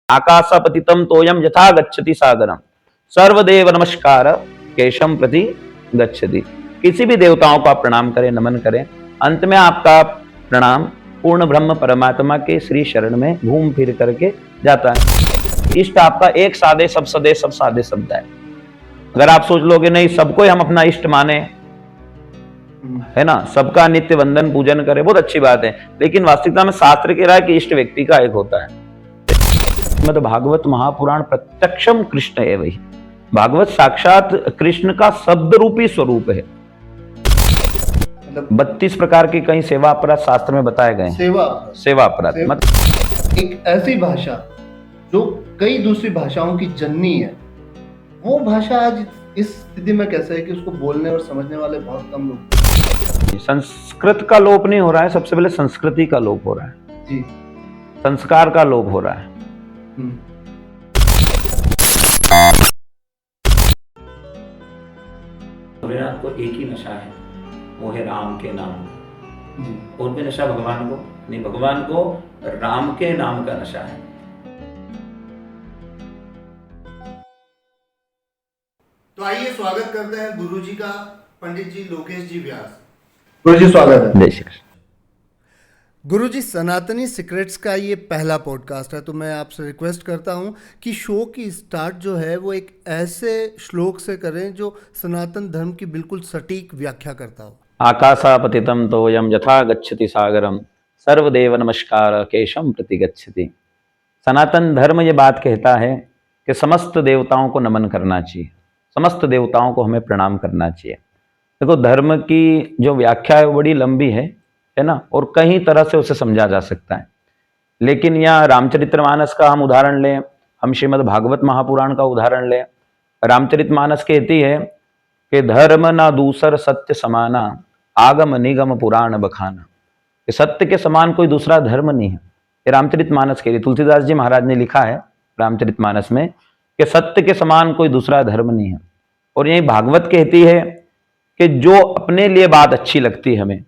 आकाशपतितम तोयम यथा गच्छति सागरम सर्वदेव नमस्कार केशम प्रति गच्छति। किसी भी देवताओं को आप प्रणाम करें, नमन करें, अंत में आपका प्रणाम पूर्ण ब्रह्म परमात्मा के श्री शरण में घूम फिर करके जाता है। इष्ट आपका एक सादे सब सदे सब सादे शब्द है। अगर आप सोच लोगे नहीं सबको ही हम अपना इष्ट माने, है ना, सबका नित्य वंदन पूजन करें, बहुत अच्छी बात है, लेकिन वास्तविकता में शास्त्र कह रहा है कि इष्ट व्यक्ति का एक होता है। मतलब भागवत महापुराण प्रत्यक्षम कृष्ण है, वही भागवत साक्षात कृष्ण का शब्द रूपी स्वरूप है। 32 प्रकार के कई सेवा अपराध शास्त्र में बताए गए हैं। सेवा अपराध मतलब एक ऐसी भाषा जो कई दूसरी भाषाओं की जननी है, वो भाषा आज इस स्थिति में कैसे है कि उसको बोलने और समझने वाले बहुत कम लोग। संस्कृत का लोप नहीं हो रहा है, सबसे पहले संस्कृति का लोप हो रहा है जी, संस्कार का लोप हो रहा है। भोलेनाथ को एक ही नशा है, वो है राम के नाम का। और भी नशा भगवान को नहीं, भगवान को राम के नाम का नशा है। तो आइए स्वागत करते हैं गुरुजी का, पंडित जी लोकेश जी व्यास। गुरुजी स्वागत है। जय श्री कृष्ण। गुरुजी, सनातनी सीक्रेट्स का ये पहला पॉडकास्ट है, तो मैं आपसे रिक्वेस्ट करता हूँ कि शो की स्टार्ट जो है वो एक ऐसे श्लोक से करें जो सनातन धर्म की बिल्कुल सटीक व्याख्या करता हो। आकाशपतितम तोयम यथा गच्छति सागरम सर्वदेव नमस्कार केशम प्रति गच्छति। सनातन धर्म ये बात कहता है कि समस्त देवताओं को नमन करना चाहिए, समस्त देवताओं को हमें प्रणाम करना चाहिए। देखो, धर्म की जो व्याख्या है वो बड़ी लंबी है ना, और कई तरह से उसे समझा जा सकता है, लेकिन यहाँ रामचरितमानस का हम उदाहरण लें, हम श्रीमद् भागवत महापुराण का उदाहरण लें। रामचरितमानस कहती है कि धर्म ना दूसर सत्य समाना आगम निगम पुराण बखाना, कि सत्य के समान कोई दूसरा धर्म नहीं है। ये रामचरितमानस कह रही, तुलसीदास जी महाराज ने लिखा है रामचरितमानस में कि सत्य के समान कोई दूसरा धर्म नहीं है। और यही भागवत कहती है कि जो अपने लिए बात अच्छी लगती है हमें,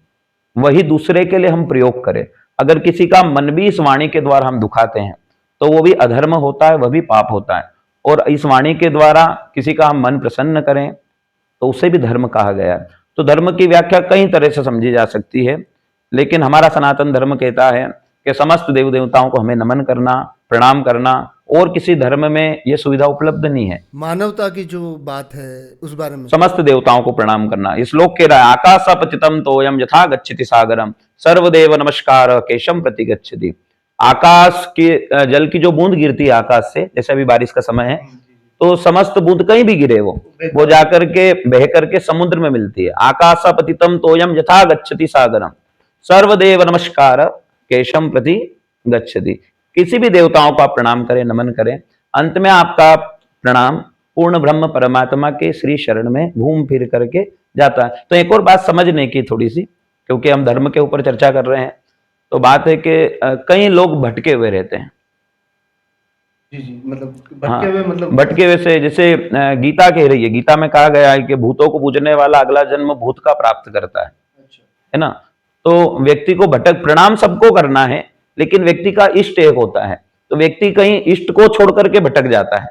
वही दूसरे के लिए हम प्रयोग करें। अगर किसी का मन भी इस वाणी के द्वारा हम दुखाते हैं तो वो भी अधर्म होता है, वह भी पाप होता है। और इस वाणी के द्वारा किसी का हम मन प्रसन्न करें तो उसे भी धर्म कहा गया है। तो धर्म की व्याख्या कई तरह से समझी जा सकती है, लेकिन हमारा सनातन धर्म कहता है कि समस्त देव देवताओं को हमें नमन करना, प्रणाम करना, और किसी धर्म में यह सुविधा उपलब्ध नहीं है। मानवता की जो बात है उस बारे में समस्त देवताओं को प्रणाम करना। इस श्लोक कह रहा है आकाशपतितम तोयम यथा गच्छति सागरम सर्वदेव नमस्कार केशम प्रति गच्छति। आकाश के जल की जो बूंद गिरती है आकाश से, जैसे अभी बारिश का समय है, तो समस्त बूंद कहीं भी गिरे वो जाकर के बह करके समुद्र में मिलती है। आकाशपतितम तोयम यथा गच्छति सागरम सर्वदेव नमस्कार केशम प्रति गच्छति। किसी भी देवताओं को आप प्रणाम करें, नमन करें, अंत में आपका प्रणाम पूर्ण ब्रह्म परमात्मा के श्री शरण में घूम फिर करके जाता है। तो एक और बात समझने की थोड़ी सी, क्योंकि हम धर्म के ऊपर चर्चा कर रहे हैं, तो बात है कि कई लोग भटके हुए रहते हैं। जी, मतलब भटके हुए, मतलब भटके हुए से, जैसे गीता कह रही है, गीता में कहा गया है कि भूतों को पूजने वाला अगला जन्म भूत का प्राप्त करता है ना। तो व्यक्ति को प्रणाम सबको करना है, लेकिन व्यक्ति का इष्ट एक होता है, तो व्यक्ति कहीं इष्ट को छोड़ करके भटक जाता है।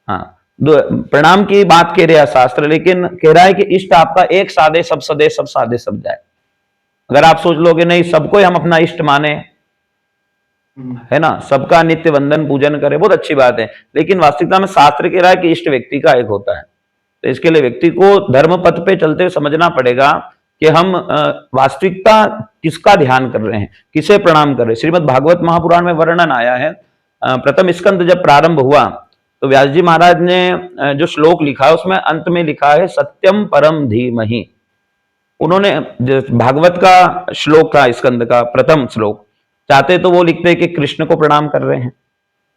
हाँ, प्रणाम की बात कह रहा है शास्त्र, लेकिन कह रहा है कि इष्ट आपका एक सादे सब सदे सब सादे शब्द है। अगर आप सोच लोगे नहीं सबको ही हम अपना इष्ट माने, है ना, सबका नित्य वंदन पूजन करें, बहुत अच्छी बात है, लेकिन वास्तविकता में शास्त्र कह रहा है कि इष्ट व्यक्ति का एक होता है। तो इसके लिए व्यक्ति को धर्म पथ पे चलते हुए समझना पड़ेगा कि हम वास्तविकता किसका ध्यान कर रहे हैं, किसे प्रणाम कर रहे हैं। श्रीमद् भागवत महापुराण में वर्णन आया है, प्रथम स्कंद जब प्रारंभ हुआ तो व्यास जी महाराज ने जो श्लोक लिखा है उसमें अंत में लिखा है सत्यम परम धीमहि। उन्होंने भागवत का श्लोक था, स्कंद का प्रथम श्लोक, चाहते तो वो लिखते कि कृष्ण को प्रणाम कर रहे हैं,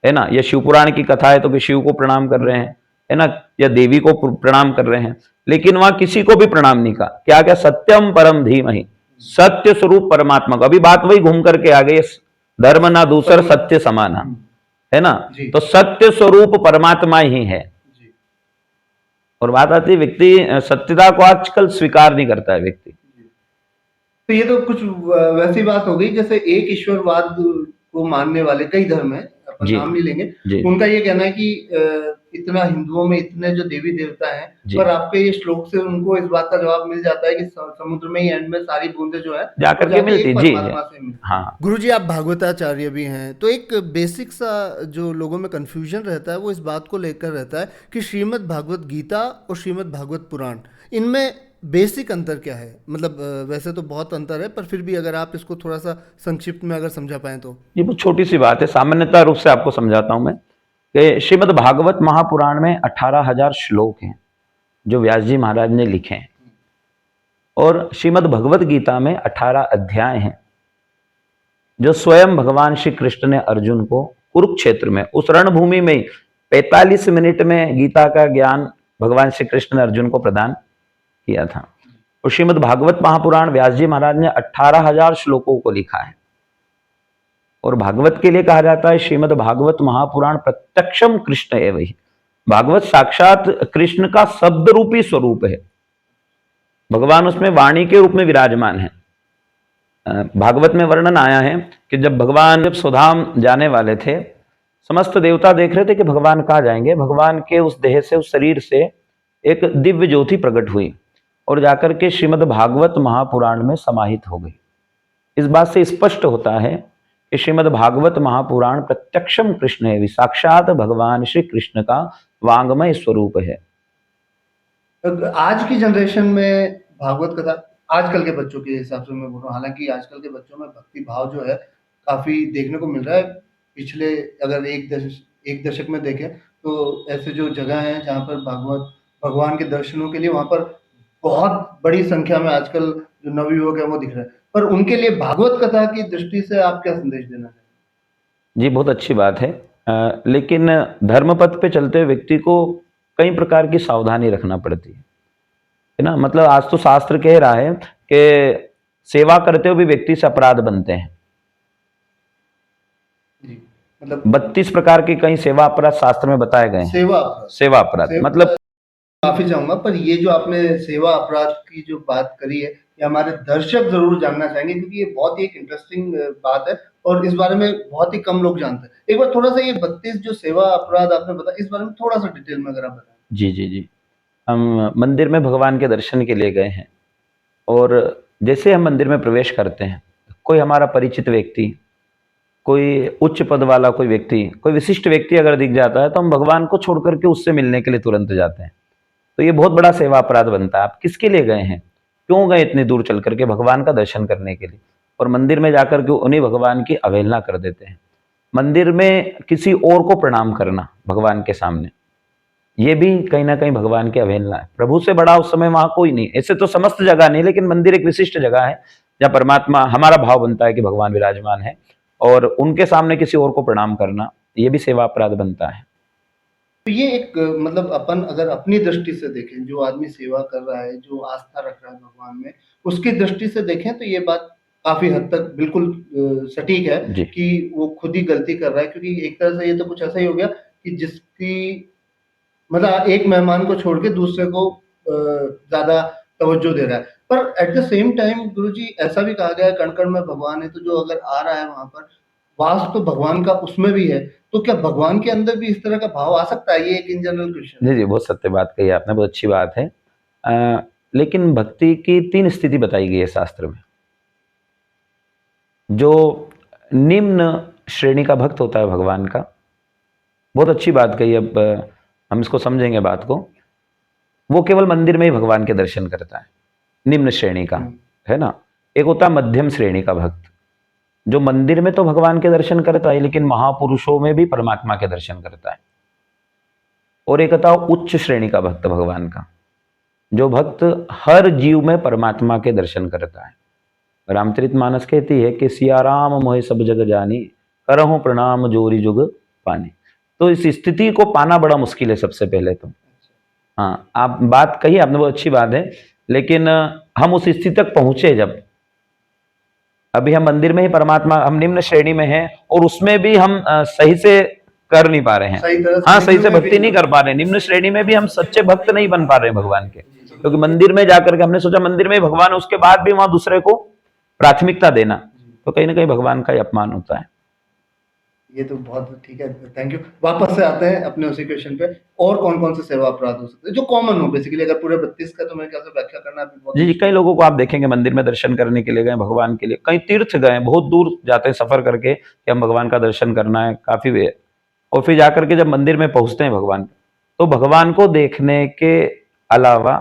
है ना, या शिव पुराण की कथा है तो कि शिव को प्रणाम कर रहे हैं, है ना, या देवी को प्रणाम कर रहे हैं, लेकिन वहां किसी को भी प्रणाम नहीं कहा। क्या क्या? सत्यम परम धीमहि, सत्य स्वरूप परमात्मा को। अभी बात वही घूम करके आ गई, धर्म ना दूसर सत्य समाना, है ना। तो सत्य स्वरूप परमात्मा ही है। और बात आती है व्यक्ति सत्यता को आजकल स्वीकार नहीं करता है व्यक्ति। तो ये तो कुछ वैसी बात हो गई जैसे एक ईश्वरवाद को मानने वाले कई धर्म है, जी, नाम नहीं लेंगे, जी, उनका ये कहना है कि इतना हिंदुओं में इतने जो देवी देवता हैं, जी। पर आपके ये श्लोक से उनको इस बात का जवाब मिल जाता है कि समुद्र में ही एंड में सारी बूंदें जो है जा वो करके जाके मिलती, एक जी, जी। परमात्मा से मिलती है। हाँ, गुरुजी, आप भागवताचार्य भी हैं, तो एक बेसिक सा जो लोगों में कंफ्यूजन रहता है वो इस बात को लेकर रहता है कि श्रीमद् भागवत गीता और श्रीमद् भागवत पुराण, इनमें बेसिक अंतर क्या है? मतलब वैसे तो बहुत अंतर है, पर फिर भी अगर आप इसको थोड़ा सा संक्षिप्त में अगर समझा पाएं तो। ये बहुत छोटी सी बात है, सामान्यतः रूप से आपको समझाता हूं मैं कि श्रीमद् भागवत महापुराण में 18,000 श्लोक हैं जो व्यास जी महाराज ने लिखे हैं, और श्रीमद् भगवत गीता में 18 अध्याय हैं जो स्वयं भगवान श्री कृष्ण ने अर्जुन को कुरुक्षेत्र में उस रणभूमि में 45 मिनट में गीता का ज्ञान भगवान श्री कृष्ण ने अर्जुन को प्रदान किया था। और श्रीमद् भागवत महापुराण व्यास जी महाराज ने 18,000 श्लोकों को लिखा है, और भागवत के लिए कहा जाता है श्रीमद् भागवत महापुराण प्रत्यक्षम कृष्ण है। वही भागवत साक्षात कृष्ण का शब्द रूपी स्वरूप है, भगवान उसमें वाणी के रूप में विराजमान है। भागवत में वर्णन आया है कि जब भगवान स्वधाम जाने वाले थे, समस्त देवता देख रहे थे कि भगवान कहाँ जाएंगे। भगवान के उस देह से, उस शरीर से एक दिव्य ज्योति प्रकट हुई और जाकर के श्रीमद् भागवत महापुराण में समाहित हो गई। इस बात से स्पष्ट होता है कि श्रीमद् भागवत महापुराण प्रत्यक्षम कृष्ण है, साक्षात भगवान श्री कृष्ण का वांगमय स्वरूप है। आज की जनरेशन में भागवत कथा, आजकल के बच्चों के हिसाब से मैं बोल रहा हूँ, हालांकि आजकल के बच्चों में भक्ति भाव जो है काफी देखने को मिल रहा है। पिछले अगर एक दशक में देखें तो ऐसे जो जगह हैं जहाँ पर भागवत भगवान के दर्शनों के लिए वहाँ पर बहुत बड़ी संख्या में आजकल जो नवयुवक है वो दिख रहे हैं, पर उनके लिए भागवत कथा की दृष्टि से आप क्या संदेश देना चाहेंगे? जी, बहुत अच्छी बात है। लेकिन धर्म पथ पे चलते हुए व्यक्ति को कई प्रकार की सावधानी रखना पड़ती है ना। मतलब आज तो शास्त्र कह रहा है कि सेवा करते हुए भी व्यक्ति से अपराध बनते हैं। जी, मतलब 32 प्रकार के कई सेवा अपराध शास्त्र में बताए गए हैं। सेवा अपराध मतलब माफी चाहूंगा, पर ये जो आपने सेवा अपराध की जो बात करी है, ये हमारे दर्शक जरूर जानना चाहेंगे, क्योंकि ये बहुत ही एक इंटरेस्टिंग बात है और इस बारे में बहुत ही कम लोग जानते हैं। एक बार थोड़ा सा ये 32 जो सेवा अपराध आपने बताया, इस बारे में थोड़ा सा डिटेल में अगर आप बताएं। जी, जी, जी। हम मंदिर में भगवान के दर्शन के लिए गए हैं, और जैसे हम मंदिर में प्रवेश करते हैं, कोई हमारा परिचित व्यक्ति, कोई उच्च पद वाला कोई व्यक्ति, कोई विशिष्ट व्यक्ति अगर दिख जाता है तो हम भगवान को छोड़ करके उससे मिलने के लिए तुरंत जाते हैं। तो ये बहुत बड़ा सेवा अपराध बनता है। आप किसके लिए गए हैं? क्यों गए इतनी दूर चल करके? भगवान का दर्शन करने के लिए, और मंदिर में जाकर के उन्हीं भगवान की अवहेलना कर देते हैं। मंदिर में किसी और को प्रणाम करना भगवान के सामने, ये भी कहीं ना कहीं भगवान की अवहेलना है। प्रभु से बड़ा उस समय वहां कोई नहीं। ऐसे तो समस्त जगह नहीं, लेकिन मंदिर एक विशिष्ट जगह है जहाँ परमात्मा, हमारा भाव बनता है कि भगवान विराजमान है, और उनके सामने किसी और को प्रणाम करना, ये भी सेवा अपराध बनता है। तो ये एक मतलब अपन अगर अपनी दृष्टि से देखें, जो आदमी सेवा कर रहा है, जो आस्था रख रहा है भगवान में, उसकी दृष्टि से देखें तो ये बात काफी हद तक बिल्कुल सटीक है कि वो खुद ही गलती कर रहा है, क्योंकि एक तरह से ये तो कुछ ऐसा ही हो गया कि जिसकी मतलब एक मेहमान को छोड़ के दूसरे को ज्यादा तवज्जो दे रहा है। पर एट द सेम टाइम गुरुजी, ऐसा भी कहा गया है कण कण में भगवान है, तो जो अगर आ रहा है वहां पर वास तो भगवान का उसमें भी है, तो क्या भगवान के अंदर भी इस तरह का भाव आ सकता है? ये एक इन जनरल क्वेश्चन है। जी, जी, बहुत सत्य बात कही आपने, बहुत अच्छी बात है। लेकिन भक्ति की 3 स्थिति बताई गई है शास्त्र में। जो निम्न श्रेणी का भक्त होता है भगवान का, बहुत अच्छी बात कही। अब हम इसको समझेंगे बात को। वो केवल मंदिर में ही भगवान के दर्शन करता है, निम्न श्रेणी का, है ना। एक होता है मध्यम श्रेणी का भक्त, जो मंदिर में तो भगवान के दर्शन करता है लेकिन महापुरुषों में भी परमात्मा के दर्शन करता है। और एक होता है उच्च श्रेणी का भक्त भगवान का, जो भक्त हर जीव में परमात्मा के दर्शन करता है। रामचरितमानस कहती है कि सिया राम मोहि सब जग जानी, करहु प्रणाम जोरी जुग पानी। तो इस स्थिति को पाना बड़ा मुश्किल है सबसे पहले तो। हाँ, आप बात कही आपने, बहुत अच्छी बात है। लेकिन हम उस स्थिति तक पहुंचे जब, अभी हम मंदिर में ही परमात्मा, हम निम्न श्रेणी में हैं और उसमें भी हम सही से कर नहीं पा रहे हैं। हाँ, सही से भक्ति नहीं कर पा रहे हैं। निम्न श्रेणी में भी हम सच्चे भक्त नहीं बन पा रहे हैं भगवान के, क्योंकि मंदिर में जाकर के हमने सोचा मंदिर में भगवान है, उसके बाद भी वहां दूसरे को प्राथमिकता देना, तो कहीं ना कहीं भगवान का ही अपमान होता है। ये तो बहुत ठीक है, थैंक यू। वापस से आते हैं अपने उसी क्वेश्चन पे, और कौन कौन से सेवा अपराध हो सकते हैं जो कॉमन हो बेसिकली? अगर पूरे 32 का तो मेरे ख्याल से व्याख्या करना अभी बहुत जी जी, कई लोगों को आप देखेंगे मंदिर में दर्शन करने के लिए गए, भगवान के लिए, कहीं तीर्थ गए, बहुत दूर जाते हैं सफर करके कि हम भगवान का दर्शन करना है, काफी वे, और फिर जाकर के जब मंदिर में पहुंचते हैं भगवान, तो भगवान को देखने के अलावा,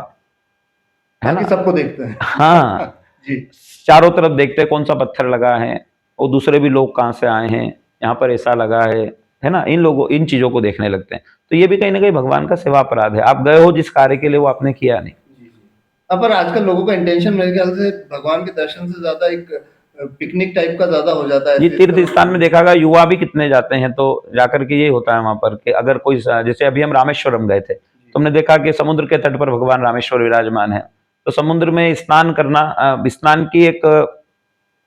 है ना, बाकी सबको देखते हैं। हाँ, जी चारों तरफ देखते हैं कौन सा पत्थर लगा है, और दूसरे भी लोग कहाँ से आए हैं, यहाँ पर ऐसा लगा है ना, इन लोगों, इन चीजों को देखने लगते हैं। तो ये भी कहीं ना कहीं भगवान का सेवा अपराध है। आप गए हो जिस कार्य के लिए, वो आपने किया नहीं। जी जी। अब पर आजकल लोगों का इंटेंशन मेरे ख्याल से भगवान के दर्शन से ज्यादा एक पिकनिक टाइप का ज्यादा हो जाता है ये ऐसे तीर्थ इसका स्थान में देखा गया, युवा भी कितने जाते हैं, तो जाकर के ये होता है वहां पर कि अगर कोई, जैसे अभी हम रामेश्वरम गए थे, तो हमने देखा कि समुद्र के तट पर भगवान रामेश्वर विराजमान है। तो समुद्र में स्नान करना, स्नान की एक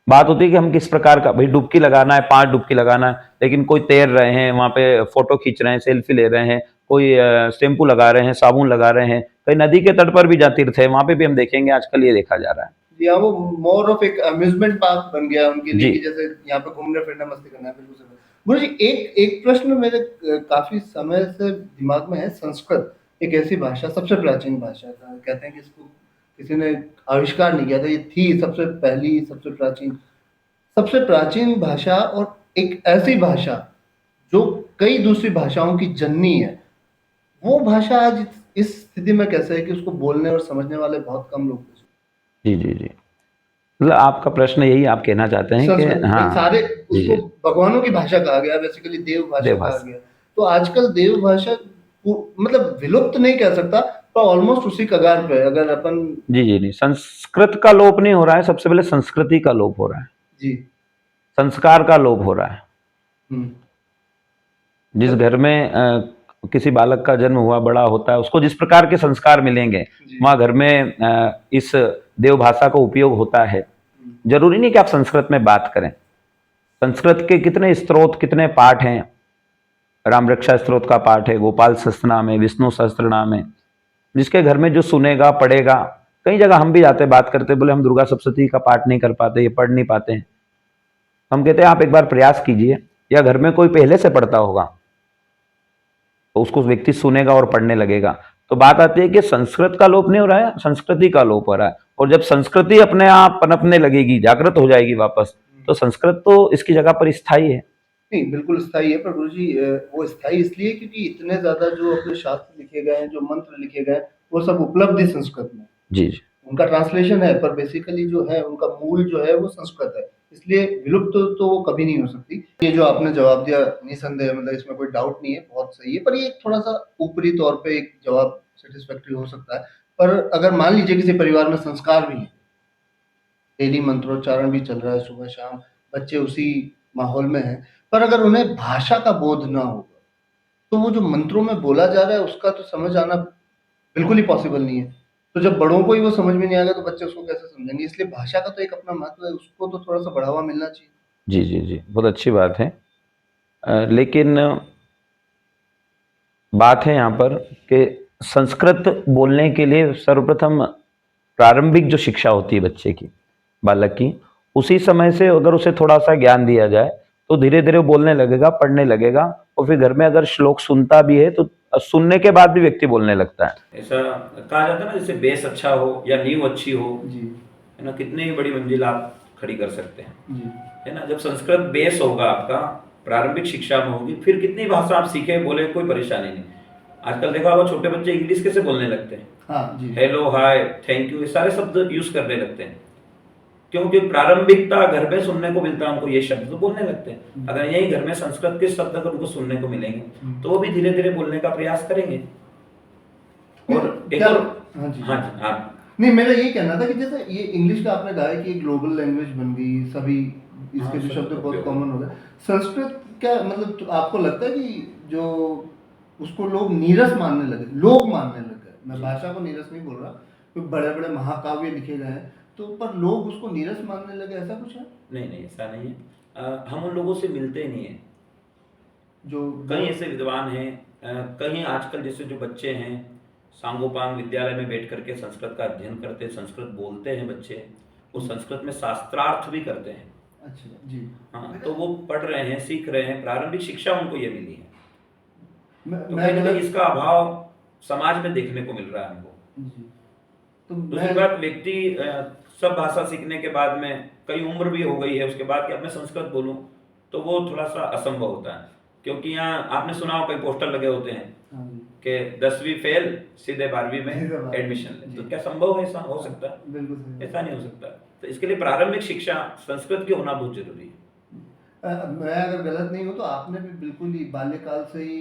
बात होती है कि हम किस प्रकार का, भाई डुबकी लगाना है, 5 डुबकी लगाना है, लेकिन कोई तैर रहे हैं वहां पे, फोटो खींच रहे हैं, सेल्फी ले रहे हैं, कोई शैम्पू लगा रहे हैं, साबुन लगा रहे हैं, कई नदी के तट पर भी जहाँ तीर्थ है वहां पे भी हम देखेंगे आजकल ये देखा जा रहा है। जी हाँ, वो मोर ऑफ एक अम्यूजमेंट पार्क बन गया है उनके लिए जी कि जैसे यहाँ पे घूमने फिरना मस्ती करना है। बिल्कुल सही। गुरु जी, एक एक प्रश्न मेरे काफी समय से दिमाग में है। संस्कृत एक ऐसी भाषा, सबसे प्राचीन भाषा था, कहते हैं कि इसको किसी ने आविष्कार नहीं किया था, ये थी सबसे पहली, सबसे प्राचीन भाषा, और एक ऐसी भाषा जो कई दूसरी भाषाओं की जननी है। वो भाषा आज इस स्थिति में कैसे है कि उसको बोलने और समझने वाले बहुत कम लोग हैं? जी जी जी, मतलब आपका प्रश्न यही आप कहना चाहते हैं कि, संस्कृत भाई हाँ, सारे, जी उसको जी, भगवानों की भाषा कहा गया, बेसिकली देव भाषा कहा देवभाषा, गया। तो आजकल देव भाषा मतलब विलुप्त नहीं कह सकता, पर ऑलमोस्ट उसी कगार पे है। अगर अपन, जी जी, नहीं, संस्कृत का लोप नहीं हो रहा है, सबसे पहले संस्कृति का लोप हो रहा है, जी, संस्कार का लोप हो रहा है। हम्म, जिस घर में किसी बालक का जन्म हुआ, बड़ा होता है, उसको जिस प्रकार के संस्कार मिलेंगे, जी, वहां घर में इस देव भाषा का उपयोग होता है। जरूरी नहीं कि आप संस्कृत में बात करें। संस्कृत के कितने स्त्रोत, कितने पाठ हैं, राम रक्षा स्त्रोत का पाठ है, गोपाल सहस्त्रनाम है, विष्णु सहस्त्रनाम है, जिसके घर में जो सुनेगा, पढ़ेगा, कई जगह हम भी जाते बात करते, बोले हम दुर्गा सप्तशती का पाठ नहीं कर पाते, ये पढ़ नहीं पाते हैं। हम कहते हैं आप एक बार प्रयास कीजिए, या घर में कोई पहले से पढ़ता होगा तो उसको व्यक्ति सुनेगा और पढ़ने लगेगा। तो बात आती है कि संस्कृत का लोप नहीं हो रहा है, संस्कृति का लोप हो रहा है। और जब संस्कृति अपने आप पनपने लगेगी, जागृत हो जाएगी वापस, तो संस्कृत तो इसकी जगह पर स्थायी है। नहीं बिल्कुल स्थायी है। पर गुरु जी, वो स्थायी इसलिए क्योंकि इतने ज्यादा जो अपने शास्त्र लिखे गए हैं, जो मंत्र लिखे गए हैं, वो सब उपलब्ध है संस्कृत में। जी जी उनका ट्रांसलेशन है, पर बेसिकली जो है उनका मूल जो है वो संस्कृत है। इसलिए विलुप्त तो वो कभी नहीं हो सकती। ये जो आपने जवाब दिया निसंदेह, मतलब इसमें कोई डाउट नहीं है, बहुत सही है। पर ये थोड़ा सा ऊपरी तौर पे एक जवाब सेटिस्फैक्ट्री हो सकता है। पर अगर मान लीजिए किसी परिवार में संस्कार भी है, डेली मंत्रोच्चारण भी चल रहा है सुबह शाम, बच्चे उसी माहौल में हैं, पर अगर उन्हें भाषा का बोध ना होगा, तो वो जो मंत्रों में बोला जा रहा है उसका तो समझ आना बिल्कुल ही पॉसिबल नहीं है। तो जब बड़ों को ही वो समझ में नहीं आएगा तो बच्चे उसको कैसे समझेंगे? इसलिए भाषा का तो एक अपना महत्व है, उसको तो थोड़ा सा बढ़ावा मिलना चाहिए। जी जी जी, बहुत अच्छी बात है। लेकिन बात है यहाँ पर कि संस्कृत बोलने के लिए सर्वप्रथम प्रारंभिक जो शिक्षा होती है बच्चे की, बालक की, उसी समय से अगर उसे थोड़ा सा ज्ञान दिया जाए तो धीरे धीरे बोलने लगेगा, पढ़ने लगेगा, और फिर घर में अगर श्लोक सुनता भी है तो सुनने के बाद भी व्यक्ति बोलने लगता है। ऐसा कहा जाता है ना, जैसे बेस अच्छा हो या नींव अच्छी हो, जी है ना, कितनी ही बड़ी मंजिल आप खड़ी कर सकते हैं, जी है ना। जब संस्कृत बेस होगा आपका, प्रारंभिक शिक्षा में होगी, फिर कितनी भाषा आप सीखे, बोले, कोई परेशानी नहीं। आजकल देखा होगा छोटे बच्चे इंग्लिश कैसे बोलने लगते हैं, हाँ जी हेलो, हाय, थैंक यू, ये सारे शब्द यूज करने लगते हैं। क्योंकि प्रारंभिकता घर में सुनने को मिलता है उनको, ये शब्द तो बोलने लगते हैं। अगर यही घर में संस्कृत के शब्द अगर उनको सुनने को मिलेंगे तो वो भी धीरे धीरे बोलने का प्रयास करेंगे। और एक क्या, और, हाँ जी हाँ जी, हाँ, नहीं, मेरा यही कहना था कि जैसे ये इंग्लिश का आपने कहा है कि ग्लोबल लैंग्वेज बन गई, सभी इसके हाँ, जो सब शब्द बहुत उपयोग कॉमन हो गए। संस्कृत क्या मतलब, तो आपको लगता है कि जो उसको लोग नीरस मानने लगे, लोग मानने लगे, मैं भाषा को नीरस नहीं बोल रहा, क्योंकि बड़े बड़े महाकाव्य लिखे गए हैं, तो पर लोग उसको नीरस मानने लगे, ऐसा कुछ है? नहीं नहीं, ऐसा नहीं है। हम उन लोगों से मिलते ही नहीं है। जो कई ऐसे विद्वान हैं, कहीं आजकल जैसे जो बच्चे हैं सांगोपांग विद्यालय में बैठ करके संस्कृत का अध्ययन करते हैं, संस्कृत बोलते हैं बच्चे, और संस्कृत में शास्त्रार्थ भी करते हैं। अच्छा जी। हाँ, तो वो पढ़ रहे हैं, सीख रहे हैं, प्रारंभिक शिक्षा उनको ये मिली है। तो मैं कहीं ना कहीं गलत इसका अभाव समाज में देखने को मिल रहा है हमको। जी। तो दूसरी मैं बात, व्यक्ति सब भाषा सीखने के बाद में कई उम्र भी हो गई है उसके बाद कि अब मैं संस्कृत बोलूं, तो वो थोड़ा सा असंभव होता है। क्योंकि यहाँ आपने सुना हो कई पोस्टर लगे होते हैं हाँ जी कि 10वीं फेल सीधे 12वीं में सीधे 12वीं एडमिशन ले, जी। तो क्या संभव है? ऐसा हो सकता है? बिल्कुल सही ऐसा नहीं हो सकता। तो इसके लिए प्रारंभिक शिक्षा संस्कृत की होना बहुत जरूरी है। मैं अगर गलत नहीं हूँ तो आपने भी बिल्कुल ही बाल्यकाल से ही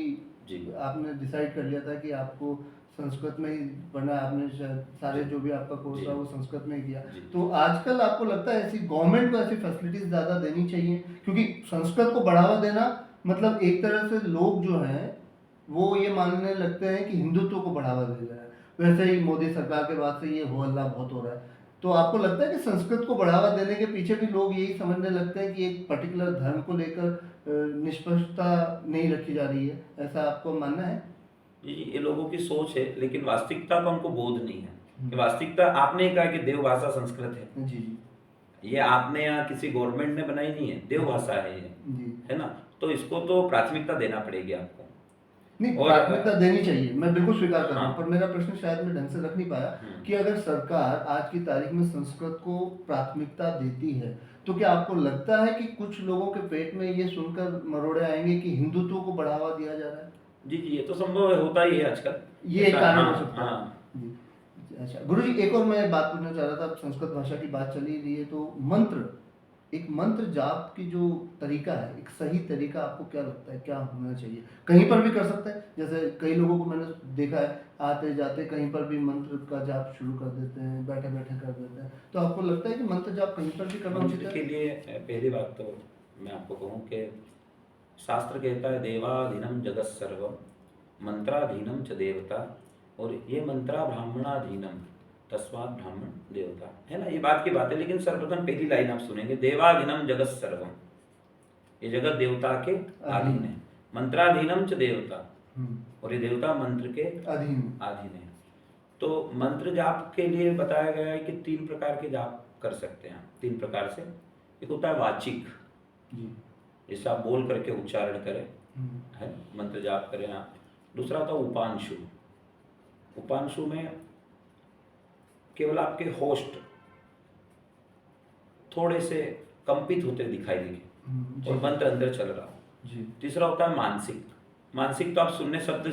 जी आपने डिसाइड कर लिया था कि आपको संस्कृत में ही पढ़ना है। आपने शायद सारे जी। जो भी आपका कोर्स जी। था वो संस्कृत में ही किया। जी। तो आजकल आपको लगता है ऐसी गवर्नमेंट को ऐसी फैसिलिटीज ज़्यादा देनी चाहिए, क्योंकि संस्कृत को बढ़ावा देना मतलब एक तरह से लोग जो हैं वो ये मानने लगते हैं कि हिंदुत्व को बढ़ावा दे रहा है। वैसे ही मोदी सरकार के बाद से ये हो हल्ला बहुत हो रहा है। तो आपको लगता है कि संस्कृत को बढ़ावा देने के पीछे भी लोग यही समझने लगते हैं कि एक पर्टिकुलर धर्म को लेकर निष्पक्षता नहीं रखी जा रही है, ऐसा आपको मानना है? जी, ये लोगों की सोच है, लेकिन वास्तविकता का उनको बोध नहीं है कि वास्तविकता आपने ही कहा कि देवभाषा संस्कृत है। जी जी ये आपने या किसी गवर्नमेंट ने बनाई नहीं है, देवभाषा है ये, जी। है ना? तो इसको तो प्राथमिकता देना पड़ेगी आपको। नहीं, और प्राथमिकता देनी चाहिए, मैं बिल्कुल स्वीकार कर रहा हूँ। हाँ। पर मेरा प्रश्न शायद मैं ढंग से रख नहीं पाया कि अगर सरकार आज की तारीख में संस्कृत को प्राथमिकता देती है तो क्या आपको लगता है कि कुछ लोगों के पेट में ये सुनकर मरोड़े आएंगे कि हिंदुत्व को बढ़ावा दिया जा रहा है? जी जी, ये तो संभव है, होता ही है आजकल। ये एक कारण हो हाँ सकता है। हाँ। जी। अच्छा गुरु जी, एक और मैं बात पूछना चाह रहा था। अब संस्कृत भाषा की बात चली रही है तो मंत्र, एक मंत्र जाप की जो तरीका है, एक सही तरीका आपको क्या लगता है क्या होना चाहिए? कहीं पर भी कर सकते हैं, जैसे कई लोगों को मैंने देखा है आते जाते कहीं पर भी मंत्र का जाप शुरू कर देते हैं, बैठे बैठे कर देते हैं। तो आपको लगता है कि मंत्र जाप कहीं पर भी करना उचित मंत्र है? के लिए पहली बात तो मैं आपको कहूँ कि शास्त्र कहता है देवाधीनम जगत सर्वम मंत्राधीनम च देवता, और ये मंत्रा ब्राह्मणाधीनम तस्मात् ब्राह्मण देवता, है ना? ये बात की बात है। लेकिन सर्वप्रथम पहली लाइन आप सुनेंगे, देवाधीनम जगत सर्वम, ये जगत देवता के अधीन है। मंत्राधीनम च देवता, और ये देवता मंत्र के अधीन। अधीन है। तो मंत्र जाप के लिए बताया गया है कि 3 प्रकार के जाप कर सकते हैं, 3 प्रकार से। एक होता है वाचिक, जी। जैसे आप बोल करके उच्चारण करें, है मंत्र जाप करें आप। दूसरा होता है उपांशु। उपांशु में केवल आपके होस्ट थोड़े से कंपित होते दिखाई देंगे और मंत्र अंदर चल रहा हो। जी। तीसरा होता है मानसिक। मानसिक तो आप सुनने शब्द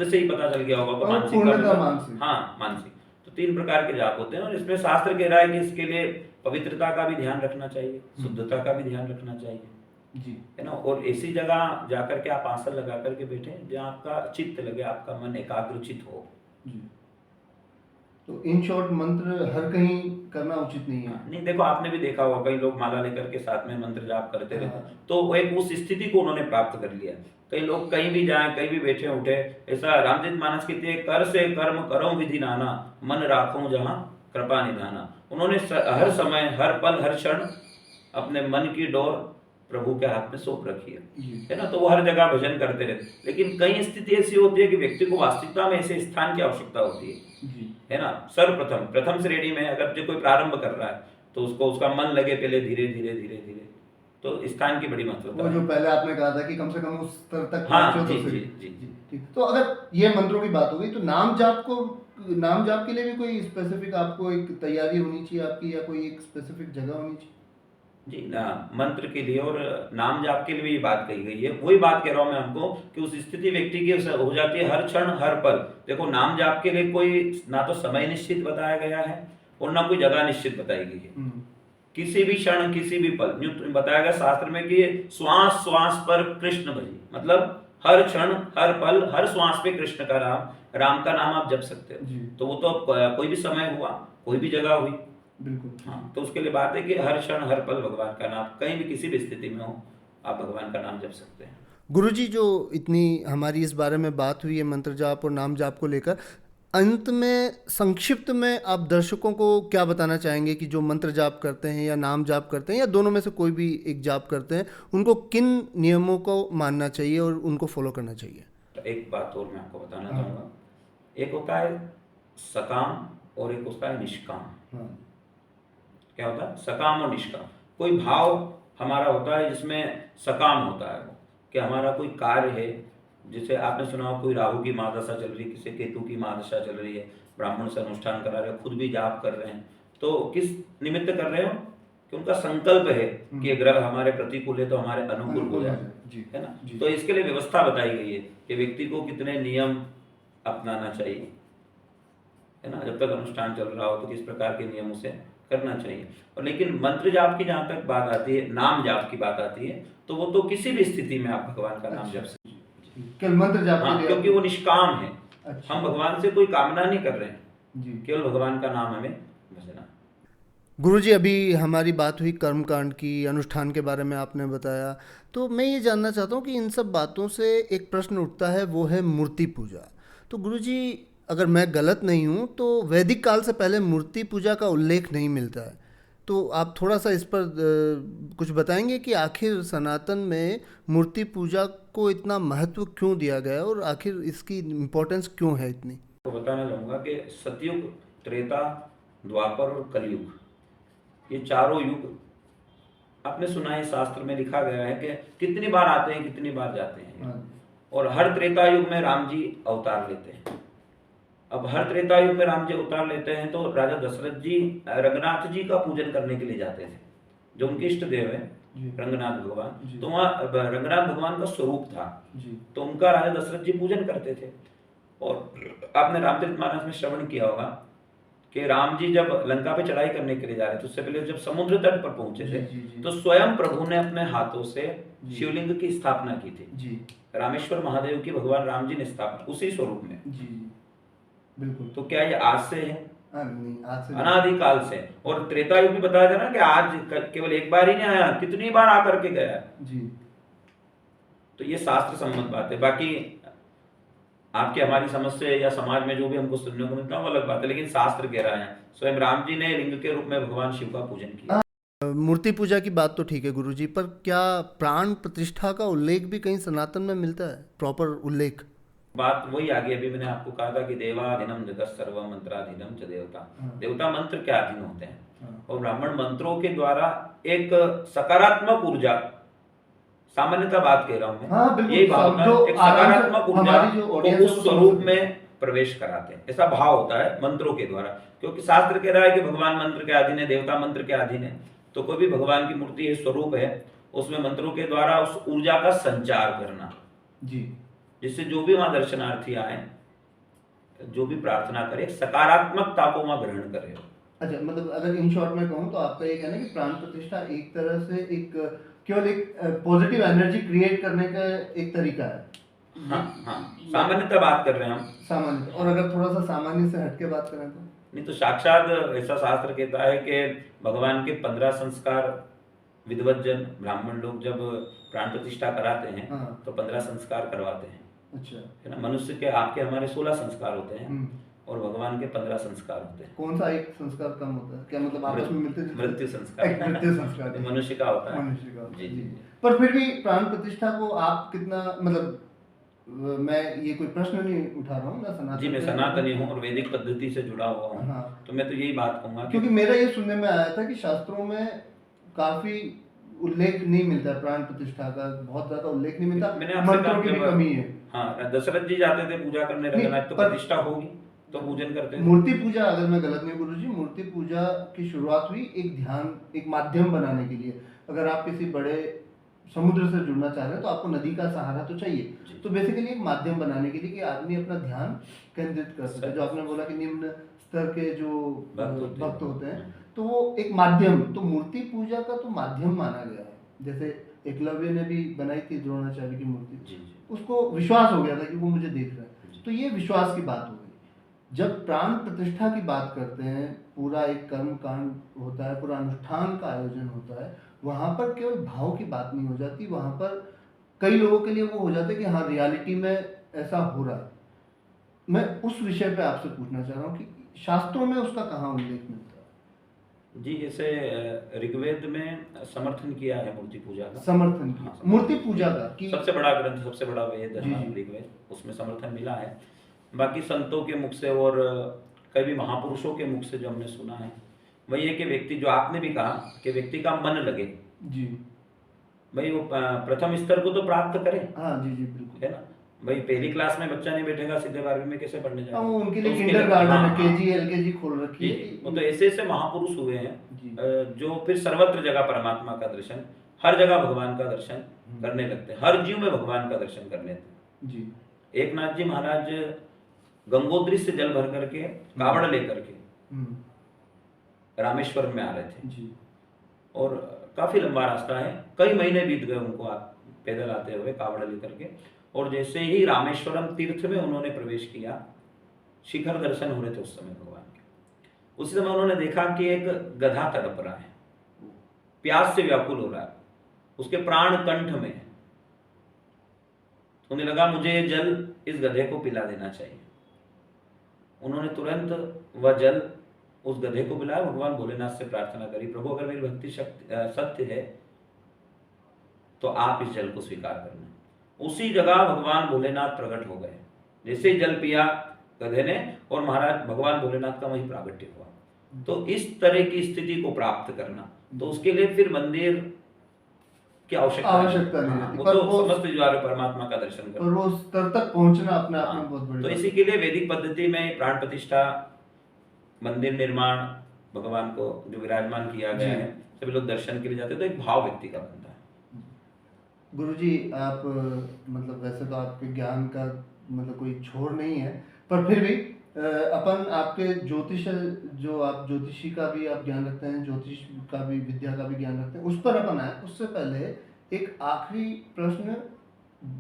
से ही पता चल गया होगा और मानसिक का पूर्णतः मतलब। मानसिक। हाँ, मानसिक। तो 3 प्रकार के जाप होते हैं, और इसमें शास्त्र कह रहा है कि इसके लिए पवित्रता का भी ध्यान रखना चाहिए, शुद्धता का भी ध्यान रखना चाहिए, जी। है ना? और ऐसी जगह जाकर के आप आसन लगा करके बैठे जहाँ आपका चित्त लगे, आपका मन एकाग्रचित हो। जी। तो इन शॉर्ट मंत्र हर कहीं करना उचित नहीं है। नहीं, देखो आपने भी देखा होगा कई लोग माला लेकर के साथ में मंत्र जाप करते रहते हैं, हाँ। तो वो एक उस स्थिति को उन्होंने प्राप्त कर लिया। कई लोग कहीं भी जाएं, कहीं भी बैठे उठे, ऐसा रामचरित मानस कहते हैं, कर से कर्म करो विधि नाना, मन राखो जहाँ कृपा निधाना। उन्होंने हर समय, हर पल, हर क्षण अपने मन की डोर प्रभु के हाथ में सौंप रखी है ना? तो वो हर जगह भजन करते रहते। लेकिन कई स्थिति ऐसी होती है कि व्यक्ति को वास्तविकता में ऐसे स्थान की आवश्यकता होती है ना? सर्वप्रथम प्रथम श्रेणी में अगर जो कोई प्रारंभ कर रहा है तो उसको उसका मन लगे पहले धीरे धीरे धीरे धीरे, तो स्थान की बड़ी महत्वता वो है। जो पहले आपने कहा था कि कम से कम उस स्तर तक हाँ, पहुंचो जी तो जी सही। जी। ठीक। तो अगर ये मंत्रों की बात हो गई तो नाम जाप के लिए भी कोई स्पेसिफिक आपको एक तैयारी होनी चाहिए आपकी, या कोई एक स्पेसिफिक जगह होनी चाहिए? जी ना, मंत्र के लिए और नाम जाप के लिए भी ये बात कही गई है। वही बात कह रहा हूँ मैं आपको कि उस स्थिति व्यक्ति की हो जाती है हर क्षण हर पल। देखो नाम जाप के लिए कोई ना तो समय निश्चित बताया गया है और ना कोई जगह निश्चित बताई गई है। किसी भी क्षण किसी भी पल, यूं बताया गया शास्त्र में कि श्वास श्वास पर कृष्ण भजी, मतलब हर क्षण हर पल हर श्वास पे कृष्ण का राम का नाम आप जप सकते हो। तो वो तो कोई भी समय हुआ, कोई भी जगह हुई। बिल्कुल। हाँ, तो उसके लिए बात है कि हर क्षण हर पल भगवान का नाम, कहीं भी किसी भी स्थिति में हो आप भगवान का नाम जप सकते हैं। गुरुजी, जो इतनी हमारी इस बारे में बात हुई है मंत्र जाप और नाम जाप को लेकर, अंत में संक्षिप्त में आप दर्शकों को क्या बताना चाहेंगे कि जो मंत्र जाप करते हैं या नाम जाप करते हैं या दोनों में से कोई भी एक जाप करते हैं, उनको किन नियमों को मानना चाहिए और उनको फॉलो करना चाहिए? तो एक बात और मैं आपको बताना चाहूँगा, एक होता है सकाम और एक होता है निष्काम। क्या होता है? सकाम और निष्काम। कोई भाव हमारा होता है जिसमें सकाम होता है वो, कि हमारा कोई कार्य है, जिसे आपने सुना हो कोई राहु की महादशा चल रही है, किसी केतु की महादशा चल रही है, ब्राह्मण से अनुष्ठान करा रहे हो, खुद भी जाप कर रहे हैं, तो किस निमित्त कर रहे हो कि उनका संकल्प है कि ये ग्रह हमारे प्रतिकूल है तो हमारे अनुकूल हो जाए, है ना। तो इसके लिए व्यवस्था बताई गई है कि व्यक्ति को कितने नियम अपनाना चाहिए, है ना, जब तक अनुष्ठान चल रहा हो तो किस प्रकार के नियम उसे करना चाहिए। और लेकिन मंत्र जाप की जहाँ तक बात आती है, नाम जाप की बात आती है, तो वो तो किसी भी स्थिति में आप भगवान का नाम जप सकते हैं, केवल मंत्र जाप के हाँ, लिए क्योंकि वो निष्काम है। अच्छा। हम भगवान से कोई कामना नहीं कर रहे हैं, जी। केवल भगवान का नाम हमें भजना। गुरुजी, अभी हमारी बात हुई कर्मकांड की, अनुष्ठान के बारे में आपने बताया, तो मैं ये जानना चाहता हूँ कि इन सब बातों से एक प्रश्न उठता है, वो है मूर्ति पूजा। तो गुरुजी, अगर मैं गलत नहीं हूँ तो वैदिक काल से पहले मूर्ति पूजा का उल्लेख नहीं मिलता है, तो आप थोड़ा सा इस पर कुछ बताएंगे कि आखिर सनातन में मूर्ति पूजा को इतना महत्व क्यों दिया गया और आखिर इसकी इम्पोर्टेंस क्यों है इतनी? तो बताना चाहूँगा कि सतयुग, त्रेता, द्वापर और कलयुग, ये चारों युग आपने सुना है, शास्त्र में लिखा गया है कि कितनी बार आते हैं, कितनी बार जाते हैं। और हर त्रेता युग में राम जी अवतार लेते हैं। अब हर त्रेता युग में राम जी अवतार लेते हैं तो राजा दशरथ जी रंगनाथ जी का पूजन करने के लिए जाते थे, जो उनके इष्ट देव है रंगनाथ भगवान। तो वहाँ रंगनाथ भगवान का स्वरूप था, तो उनका राजा दशरथ जी पूजन करते थे। और आपने रामचरितमानस में श्रवण किया होगा कि राम जी जब लंका पे चढ़ाई करने के लिए जा रहे थे, उससे पहले जब समुद्र तट पर पहुंचे थे, तो स्वयं प्रभु ने अपने हाथों से शिवलिंग की स्थापना की थी। रामेश्वर महादेव की भगवान राम जी ने स्थापना उसी स्वरूप में। बिल्कुल। तो क्या ये आज से है? नहीं, आज से अनादिकाल से। और त्रेता युग भी बताया था ना कि आज केवल एक बार ही नहीं आया, कितनी बार आकर के गया जी। तो ये शास्त्र सम्मत बात है। बाकी आपकी हमारी समझ से या समाज में जो भी हमको सुनने को मिलता है वो अलग बात है, लेकिन शास्त्र कह रहा है स्वयं राम जी ने लिंग के रूप में भगवान शिव का पूजन किया। मूर्ति पूजा की बात तो ठीक है गुरुजी, पर क्या प्राण प्रतिष्ठा का उल्लेख भी कहीं सनातन में मिलता है, प्रॉपर उल्लेख? बात वही आगे अभी मैंने आपको कहा था कि देवाधीनम जगत सर्व मंत्राधीनम च देवता। देवता मंत्र के अधीन होते हैं और ब्राह्मण मंत्रों के द्वारा एक सकारात्मक ऊर्जा, सामान्यतः बात कह रहा हूं मैं, हाँ, यही भावना, एक सकारात्मक ऊर्जा को उस स्वरूप में प्रवेश कराते हैं, ऐसा भाव होता है मंत्रों के द्वारा। क्योंकि शास्त्र कह रहा है कि भगवान मंत्र के अधीन है, देवता मंत्र के अधीन है, तो कोई भी भगवान की मूर्ति है, स्वरूप है, उसमें मंत्रों के द्वारा उस ऊर्जा का संचार करना जी, जिससे जो भी वहां दर्शनार्थी आए, जो भी प्रार्थना करे, सकारात्मकता को वहां ग्रहण करे। अच्छा, मतलब अगर इन शॉर्ट में कहूँ तो आपका ये कहना है कि प्राण प्रतिष्ठा एक तरह से एक केवल एक पॉजिटिव एनर्जी क्रिएट करने का एक तरीका है। हाँ हाँ, सामान्यतः बात कर रहे हैं हम, सामान्य। और अगर थोड़ा सा सामान्य से हटके बात करें तो नहीं, तो साक्षात ऐसा शास्त्र कहता है कि भगवान के 15 संस्कार विद्वत जन ब्राह्मण लोग जब प्राण प्रतिष्ठा कराते हैं तो 15 संस्कार करवाते हैं। अच्छा, है ना। मनुष्य के आपके हमारे 16 संस्कार होते हैं और भगवान के 15 संस्कार होते हैं। कौन सा एक संस्कार कम होता है? क्या मतलब आपस में मिलते जुलते? मृत्यु संस्कार। मृत्यु संस्कार मनुष्य का होता है। मनुष्य का। जी जी। पर फिर भी प्राण प्रतिष्ठा को आप कितना, मतलब मैं ये कोई प्रश्न नहीं उठा रहा हूँ, मैं सनातन जी, मैं सनातनी हूँ और वैदिक पद्धति से जुड़ा हुआ हूँ। हाँ। तो मैं तो यही बात कहूँगा, क्योंकि मेरा ये सुनने में आया था कि शास्त्रों में काफी उल्लेख नहीं मिलता प्राण प्रतिष्ठा का, बहुत ज्यादा उल्लेख नहीं मिलता, मंत्रों की भी कमी है। हाँ, दशरथ जी जाते थे पूजा करने, रंगनाथ तो प्रतिष्ठा होगी तो पूजन करते थे। मूर्ति पूजा, अगर मैं गलत नहीं गुरुजी, मूर्ति पूजा की शुरुआत हुई एक ध्यान, एक माध्यम बनाने के लिए। अगर आप किसी बड़े समुद्र से जुड़ना चाह रहे हैं तो आपको नदी का सहारा तो चाहिए, तो बेसिकली एक माध्यम बनाने के लिए कि आदमी अपना ध्यान केंद्रित कर सके। जो आपने बोला कि निम्न स्तर के जो भक्त होते हैं, तो वो एक माध्यम, तो मूर्ति पूजा का तो माध्यम माना गया है। जैसे एकलव्य ने भी बनाई थी द्रोणाचार्य की मूर्ति, उसको विश्वास हो गया था कि वो मुझे देख रहा है, तो ये विश्वास की बात हो गई। जब प्राण प्रतिष्ठा की बात करते हैं, पूरा एक कर्म कांड होता है, पूरा अनुष्ठान का आयोजन होता है, वहाँ पर केवल भाव की बात नहीं हो जाती, वहाँ पर कई लोगों के लिए वो हो जाता है कि हाँ रियलिटी में ऐसा हो रहा है। मैं उस विषय पे आपसे पूछना चाह रहा हूँ कि शास्त्रों में उसका कहाँ उल्लेख मिलता है? जी, जैसे ऋग्वेद में समर्थन किया है मूर्ति पूजा का, समर्थन किया। हाँ, मूर्ति पूजा का कि सबसे बड़ा ग्रंथ, सबसे बड़ा वेद ऋग्वेद, उसमें समर्थन मिला है। बाकी संतों के मुख से और कई भी महापुरुषों के मुख से जो हमने सुना है वही है कि व्यक्ति, जो आपने भी कहा कि व्यक्ति का मन लगे जी, भाई वो प्रथम स्तर को तो प्राप्त करें, हाँ जी जी बिल्कुल। है ना। भाई पहली क्लास में बच्चा नहीं बैठेगा, सीधे 12वीं में कैसे पढ़ने हाँ, जाएगा। वो उनके तो लिए उसके किंडरगार्टन हाँ, है, हाँ, केजी एलकेजी खोल रखी जी है जी, वो कि तो ऐसे ऐसे महापुरुष हुए हैं जी। जो फिर सर्वत्र जगह परमात्मा का दर्शन, हर जगह भगवान का दर्शन करने लगते हैं, हर जीव में भगवान का दर्शन कर लेते हैं। जी एकनाथ जी महाराज गंगोत्री से जल भर करके कावड़ लेकर के हम्म, रामेश्वरम में आ रहे थे, जी और काफी लंबा रास्ता है, कई महीने बीत गए उनको पैदल आते हुए कावड़ लेकर के। और जैसे ही रामेश्वरम तीर्थ में उन्होंने प्रवेश किया, शिखर दर्शन हो रहे थे उस समय भगवान के, उस समय उन्होंने देखा कि एक गधा तड़प रहा है, प्यास से व्याकुल हो रहा है, उसके प्राण कंठ में है। उन्हें लगा मुझे ये जल इस गधे को पिला देना चाहिए। उन्होंने तुरंत वह जल उस गधे को पिलाया, भगवान भोलेनाथ से प्रार्थना करी, प्रभु अगर मेरी भक्ति सत्य है तो आप इस जल को स्वीकार करना। उसी जगह भगवान भोलेनाथ प्रकट हो गए, जैसे ही जल पिया गधे ने, और महाराज भगवान भोलेनाथ का वही प्रागट्य हुआ। तो इस तरह की स्थिति को प्राप्त करना, तो उसके लिए फिर मंदिर की आवश्यकता नहीं हाँ, रहती, वो पर तो वो समस्त द्वार परमात्मा का दर्शन पर करना। वो स्तर तक पहुंचना अपने आप में हाँ, बहुत बड़ी तो बात इसी के लिए वैदिक पद्धति में प्राण प्रतिष्ठा, मंदिर निर्माण, भगवान को जो विराजमान किया गया जी। है, सभी लोग दर्शन के लिए जाते हैं, तो एक भाव व्यक्ति का बनता है। गुरुजी आप मतलब वैसे तो आपके ज्ञान का मतलब कोई छोर नहीं है, पर फिर भी अपन आपके ज्योतिष, जो आप ज्योतिषी का भी आप ज्ञान रखते हैं, ज्योतिष का भी विद्या का भी ज्ञान रखते हैं, उस पर अपन आए। उससे पहले एक आखिरी प्रश्न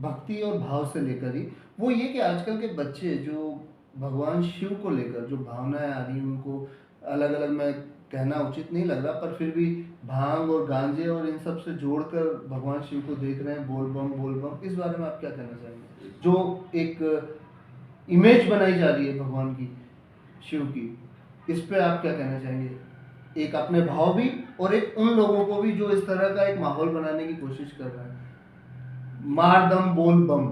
भक्ति और भाव से लेकर ही, वो ये कि आजकल के बच्चे जो भगवान शिव को लेकर जो भावनाएं आ रही हैं, उनको अलग अलग, मैं कहना उचित नहीं लग रहा, पर फिर भी भांग और गांजे और इन सब से जोड़कर भगवान शिव को देख रहे हैं, बोल बम, इस बारे में आप क्या कहना चाहेंगे? जो एक इमेज बनाई जा रही है भगवान की, शिव की, इस पे आप क्या कहना चाहेंगे? एक अपने भाव भी, और एक उन लोगों को भी जो इस तरह का एक माहौल बनाने की कोशिश कर रहे हैं, मार दम बोल बम।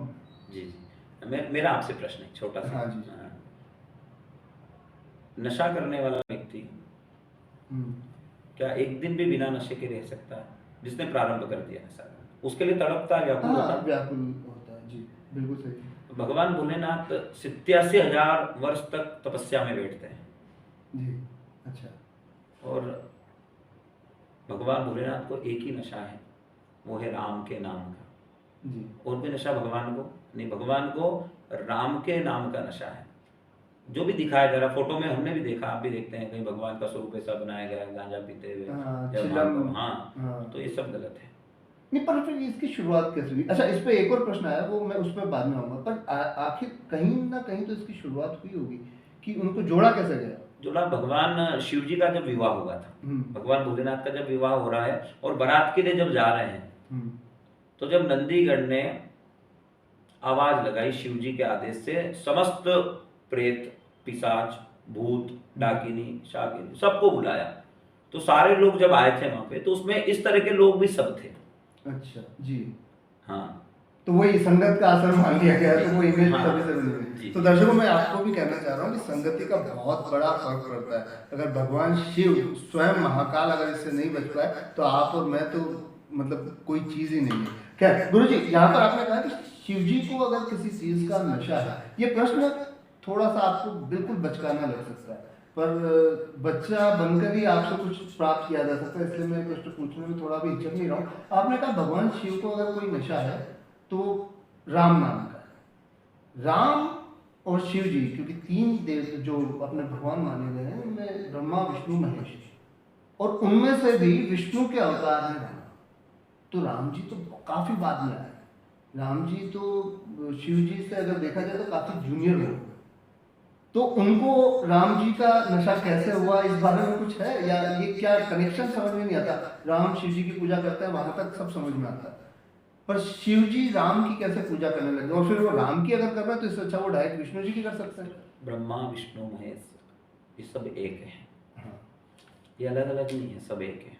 जी जी, मेरा आपसे प्रश्न है छोटा सा। हाँ जी। नशा करने वाला व्यक्ति क्या एक दिन भी बिना नशे के रह सकता है? जिसने प्रारंभ कर दिया नशा करना, उसके लिए तड़पता है, व्याकुल होता है। व्याकुल होता है जी, बिल्कुल सही। भगवान भोलेनाथ 87,000 वर्ष तक तपस्या में बैठते हैं जी अच्छा। और भगवान भोलेनाथ को एक ही नशा है, वो है राम के नाम का। जी और कोई नशा भगवान को नहीं, भगवान को राम के नाम का नशा है। जो भी दिखाया जा रहा, फोटो में हमने भी देखा, आप भी देखते हैं, कहीं भगवान का स्वरूप ऐसा बनाया गया है गांजा पीते हुए या चिलम। हाँ, तो ये सब गलत है। नहीं, पर फिर इसकी शुरुआत कैसे हुई? अच्छा, इस पे एक और प्रश्न आया, वो मैं उस पर बाद में आऊंगा, पर आखिर कहीं ना कहीं तो इसकी शुरुआत हुई होगी कि उनको जोड़ा कैसे गया? जोड़ा भगवान शिव जी का जब विवाह हुआ था, भगवान भोलेनाथ का जब विवाह हो रहा है और बारात के लिए जब जा रहे हैं, तो जब नंदीगण ने आवाज लगाई शिव जी के आदेश से, समस्त प्रेत, पिशाच, भूत, डाकिनी, शाकिनी सबको बुलाया, तो सारे लोग जब आए थे वहां पे, तो उसमें इस तरह के लोग भी सब थे। अच्छा जी। हाँ, तो वही संगत का असर मान लिया गया, तो वो इमेज हाँ, तभी से बनी हुई। जी। तो दर्शकों, मैं आपको भी कहना चाह रहा हूँ कि संगति का बहुत बड़ा फर्क पड़ता है। अगर भगवान शिव स्वयं महाकाल अगर इससे नहीं बच पाए, तो आप और मैं तो मतलब कोई चीज ही नहीं है। खैर गुरुजी, यहाँ पर आपने कहा कि शिव जी को अगर किसी चीज का नशा है, ये प्रश्न थोड़ा सा आपको बिल्कुल बचकाना लग सकता है, पर बच्चा बनकर ही आपसे कुछ प्राप्त किया जा सकता है, इसलिए मैं प्रश्न पूछने में थोड़ा भी हिचक नहीं रहा हूँ। आपने कहा भगवान शिव को अगर कोई नशा है तो राम नाम का है। राम और शिव जी, क्योंकि तीन देव जो अपने भगवान माने गए हैं, उनमें ब्रह्मा विष्णु महेश, और उनमें से भी विष्णु के अवतार हैं राम। तो राम जी तो काफी बाद में आए। राम जी तो शिव जी से अगर देखा जाए तो काफी जूनियर हो, तो उनको राम जी का नशा कैसे हुआ, इस बारे में कुछ है, या ये क्या कनेक्शन समझ में नहीं आता? राम शिव जी की पूजा करते हैं, वहां तक सब समझ में आता है, पर शिव जी राम की कैसे पूजा करने लगे? और फिर वो राम की अगर कर रहा है तो इससे अच्छा वो डायरेक्ट विष्णु जी की कर सकते हैं। ब्रह्मा विष्णु महेश ये सब एक है, हाँ। ये अलग अलग नहीं है, सब एक है।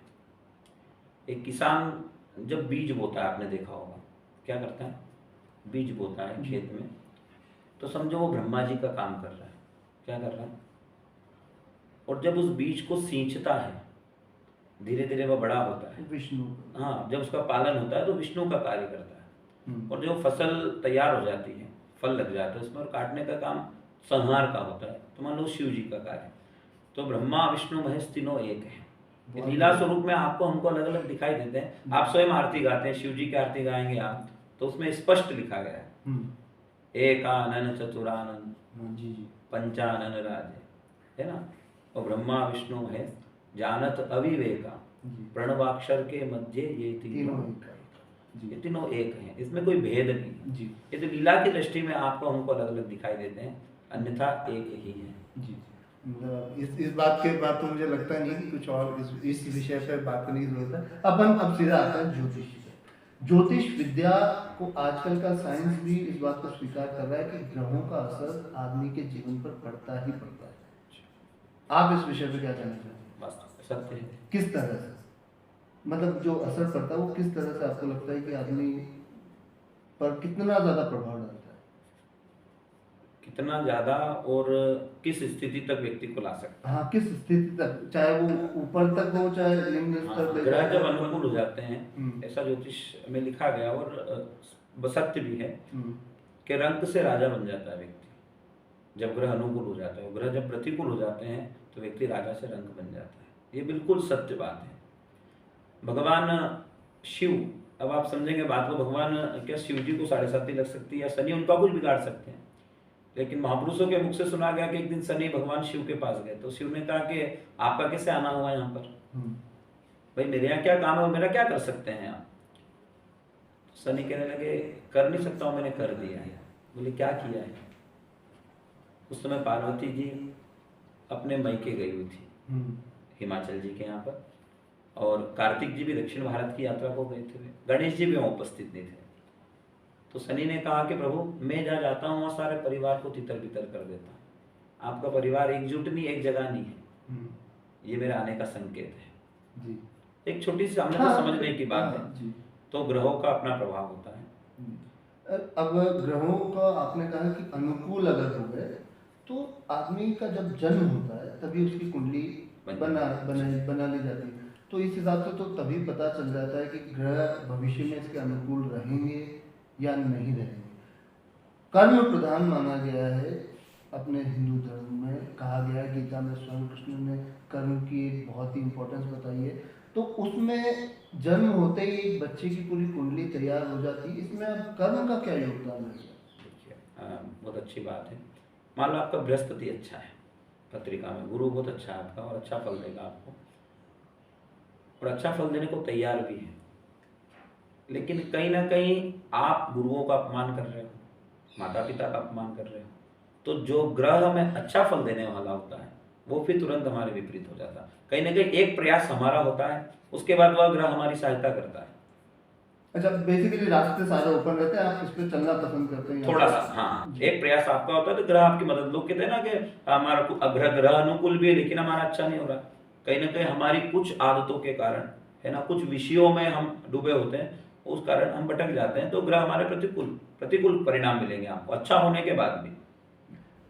एक किसान जब बीज बोता है, आपने देखा होगा क्या करता है, बीज बोता है खेत में, तो समझो वो ब्रह्मा जी का काम कर रहा है। क्या कर रहा है? और जब उस बीज को सींचता है धीरे धीरे वो बड़ा होता है। विष्णु। हाँ, जब उसका पालन होता है तो विष्णु का कार्य करता है। और जो फसल तैयार हो जाती है, फल लग जाता है उसमें, और काटने का काम संहार का होता है, तो मान लो शिव जी का कार्य। तो ब्रह्मा विष्णु महेश तीनों एक हैं। ये लीला स्वरूप में आपको हमको अलग अलग दिखाई देते हैं। आप स्वयं आरती गाते हैं, शिव जी की आरती गाएंगे आप, तो उसमें स्पष्ट लिखा गया है एकानन चतुरानन जी जी पंचानन राजे, है ना। और ब्रह्मा विष्णु महेश जानत अविवेका प्रणवाक्षर के मध्य ये तीनों ये तीनों एक हैं, इसमें कोई भेद नहीं है जी। ये तो लीला की दृष्टि में आपको हमको अलग अलग दिखाई देते हैं, अन्यथा एक ही है जी। इस बात के बाद तो मुझे लगता नहीं कि कुछ और इस विषय पर बात करने की जरूरत है। अपन अब सीधा आता है ज्योतिष पे। ज्योतिष विद्या को आजकल का साइंस भी इस बात को स्वीकार कर रहा है कि ग्रहों का असर आदमी के जीवन पर पड़ता ही पड़ता है। आप इस विषय पे क्या कहना चाहते हैं? वास्तव में सत्य है। किस तरह से, मतलब जो असर पड़ता है वो किस तरह से आपको लगता है कि आदमी पर कितना ज्यादा प्रभाव डालता है? कितना ज्यादा और किस स्थिति तक व्यक्ति को ला सकता हाँ, किस स्थिति तक, चाहे वो ऊपर तक हो चाहे निम्न है। स्तर हाँ, पे। ग्रह जब अनुकूल हो जाते हैं, ऐसा ज्योतिष में लिखा गया और सत्य भी है कि रंक से राजा बन जाता है व्यक्ति जब ग्रह अनुकूल हो जाता है। ग्रह जब प्रतिकूल हो जाते हैं तो व्यक्ति राजा से रंक बन जाता है। ये बिल्कुल सत्य बात है। भगवान शिव, अब आप समझेंगे बात को, भगवान क्या शिव जी को 7.5 लग सकती है या शनि उनका कुछ बिगाड़ सकते हैं? लेकिन महापुरुषों के मुख से सुना गया कि एक दिन शनि भगवान शिव के पास गए, तो शिव ने कहा कि आपका कैसे आना हुआ यहाँ पर, भाई मेरे यहाँ क्या काम है, मेरा क्या कर सकते हैं आप? शनि कहने लगे कर नहीं सकता हूँ, मैंने कर दिया है। बोले क्या किया है? उस समय पार्वती जी अपने मैके गई हुई थी हिमाचल जी के यहाँ पर, और कार्तिक जी भी दक्षिण भारत की यात्रा को गए थे, गणेश जी भी वहाँ उपस्थित नहीं थे। तो शनि ने कहा कि प्रभु मैं जहाँ जाता हूँ वहाँ सारे परिवार को तितर बितर कर देता हूँ, आपका परिवार एकजुट नहीं, एक जगह नहीं है, ये मेरे आने का संकेत है जी। एक छोटी सी हमने तो समझने की बात है जी। तो ग्रहों का अपना प्रभाव होता है। अब ग्रहों का आपने कहा कि अनुकूल अगर हो गए तो आदमी का जब जन्म होता है तभी उसकी कुंडली बना ली जाती है, तो इस हिसाब से तो तभी पता चल जाता है कि ग्रह भविष्य में इसके अनुकूल रहेंगे या नहीं रहेंगे। कर्म प्रधान माना गया है अपने हिंदू धर्म में, कहा गया है गीता में, स्वयं कृष्ण ने कर्म की एक बहुत ही इंपॉर्टेंस बताई है। तो उसमें जन्म होते ही एक बच्चे की पूरी कुंडली तैयार हो जाती है, इसमें अब कर्म का क्या योगदान है? देखिए बहुत अच्छी बात है। मान लो आपका बृहस्पति अच्छा है पत्रिका में, गुरु बहुत अच्छा है आपका और अच्छा फल देगा आपको, और अच्छा फल देने को तैयार भी है, लेकिन कहीं ना कहीं आप गुरुओं का अपमान कर रहे हो, माता पिता का अपमान कर रहे हो, तो जो ग्रह हमें अच्छा फल देने वाला होता है वो फिर तुरंत हमारे विपरीत हो जाता है। कहीं ना कहीं एक प्रयास हमारा होता है, उसके बाद वह ग्रह हमारी सहायता करता है। अच्छा, बेसिकली रास्ते सारे ओपन रहते हैं, आप इस पे चलना पसंद करते हैं थोड़ा सा। हाँ, एक प्रयास आपका होता है तो ग्रह आपकी मदद। लोग कहते हैं ना कि हमारा ग्रह अनुकूल भी है लेकिन हमारा अच्छा नहीं हो रहा, कहीं ना कहीं हमारी कुछ आदतों के कारण, है ना, कुछ विषयों में हम डूबे होते हैं, उस कारण हम भटक जाते हैं, तो ग्रह हमारे प्रतिकूल परिणाम मिलेंगे आपको अच्छा होने के बाद भी।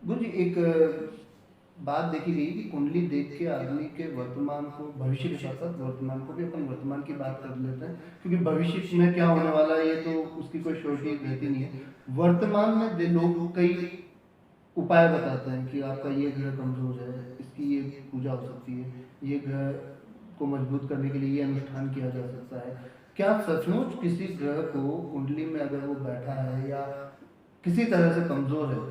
गुरु जी, एक बात देखी गई कि कुंडली देख के आदमी के वर्तमान को, भविष्य के साथ साथ वर्तमान को भी, अपन वर्तमान की बात कर लेते हैं क्योंकि भविष्य में क्या होने वाला है ये तो उसकी कोई श्योरिटी रहती नहीं है। वर्तमान में लोग कई उपाय बताते हैं कि आपका ये ग्रह कमजोर है, इसकी ये पूजा हो सकती है, ये ग्रह को मजबूत करने के लिए ये अनुष्ठान किया जा सकता है। क्या सचमुच किसी ग्रह को कुंडली में अगर वो बैठा है या किसी तरह से कमजोर है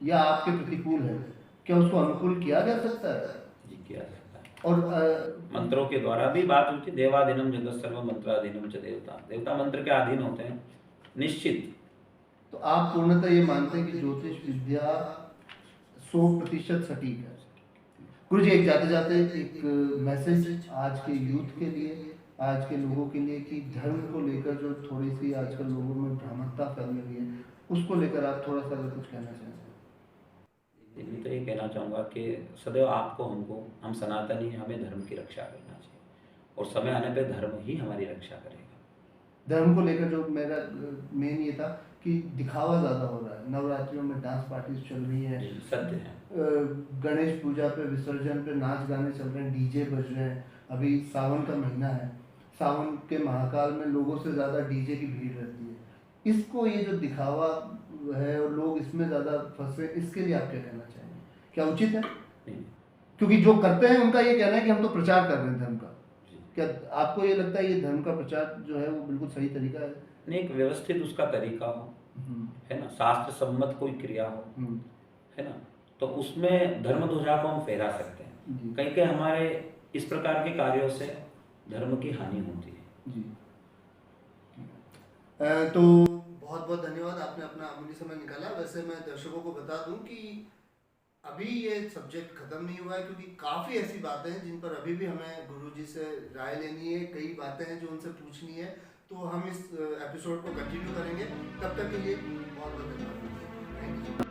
या आपके प्रतिकूल है, क्या उसको अनुकूल किया जा सकता है? जी, किया जा सकता है। और मंत्रों के द्वारा भी बात होती है। देवाधीनम जगत सर्व मंत्राधीनम च देवता, देवता मंत्र के अधीन होते हैं निश्चित। तो आप पूर्णतः ये मानते हैं कि ज्योतिष विद्या 100% सटीक है? गुरु जी, एक जाते जाते एक मैसेज आज के यूथ के लिए, आज के लोगों के लिए, कि धर्म को लेकर जो थोड़ी सी आजकल लोगों में भ्रामकता फैल रही है, उसको लेकर आप थोड़ा सा कुछ कहना चाहें? मैं तो ये कहना चाहूँगा कि सदैव आपको, हमको, हम सनातनी, हमें धर्म की रक्षा करना चाहिए और समय आने पे धर्म ही हमारी रक्षा करेगा। धर्म को लेकर जो मेरा मेन ये था कि दिखावा ज़्यादा हो रहा है, नवरात्रियों में डांस पार्टीज चल रही हैं, सत्य है। गणेश पूजा पे, विसर्जन पे नाच गाने चल रहे हैं, डीजे बज रहे हैं, अभी सावन का महीना है, सावन के महाकाल में लोगों से ज़्यादा डीजे की भीड़ रहती है। इसको ये जो दिखावा है और लोग इसमें ज़्यादा फंसे, इसके लिए आप क्या कहना चाहेंगे? क्या उचित है? नहीं, क्योंकि जो करते हैं उनका ये कहना है कि हम तो प्रचार कर रहे हैं धर्म का। क्या आपको ये लगता है ये धर्म का प्रचार जो है वो बिल्कुल सही तरीका है? नहीं, एक व्यवस्थित उसका तरीका हो, है ना, शास्त्र सम्मत कोई क्रिया हो, है ना, तो उसमें धर्म ध्वजा को हम फहरा सकते हैं। कहीं कहीं हमारे इस प्रकार के कार्यों से धर्म की हानि होती है। जी। तो बहुत बहुत धन्यवाद, आपने अपना अमूल्य समय निकाला। वैसे मैं दर्शकों को बता दूं कि अभी ये सब्जेक्ट खत्म नहीं हुआ है, क्योंकि काफ़ी ऐसी बातें हैं जिन पर अभी भी हमें गुरुजी से राय लेनी है, कई बातें हैं जो उनसे पूछनी है। तो हम इस एपिसोड को कंटिन्यू करेंगे। तब तक के लिए बहुत बहुत धन्यवाद। Thank you.